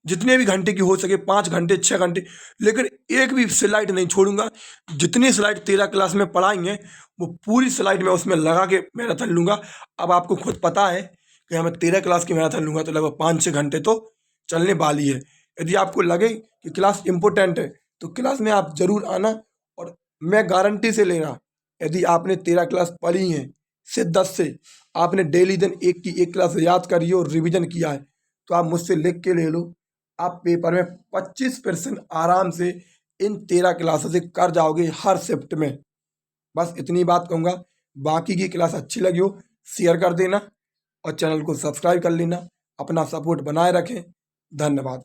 जितने भी घंटे की हो सके, 5 घंटे 6 घंटे, लेकिन एक भी स्लाइड नहीं छोड़ूंगा। जितनी स्लाइड 13 क्लास में पढ़ाई हैं वो पूरी स्लाइड में उसमें लगा के मैराथन लूँगा। अब आपको खुद पता है कि हमें 13 क्लास की मैराथन लूँगा तो लगभग 5-6 घंटे तो चलने वाली है। यदि आपको लगे कि क्लास इम्पोर्टेंट है तो क्लास में आप ज़रूर आना, और मैं गारंटी से ले रहा, यदि आपने 13 क्लास पढ़ी हैं शिद्दत से, आपने डेली दिन एक की एक क्लास याद करी हो, रिवीजन किया है, तो आप मुझसे लिख के ले लो, आप पेपर में 25% आराम से इन 13 क्लासों से कर जाओगे हर शिफ्ट में। बस इतनी बात कहूँगा। बाकी की क्लास अच्छी लगी हो शेयर कर देना और चैनल को सब्सक्राइब कर लेना। अपना सपोर्ट बनाए रखें। धन्यवाद।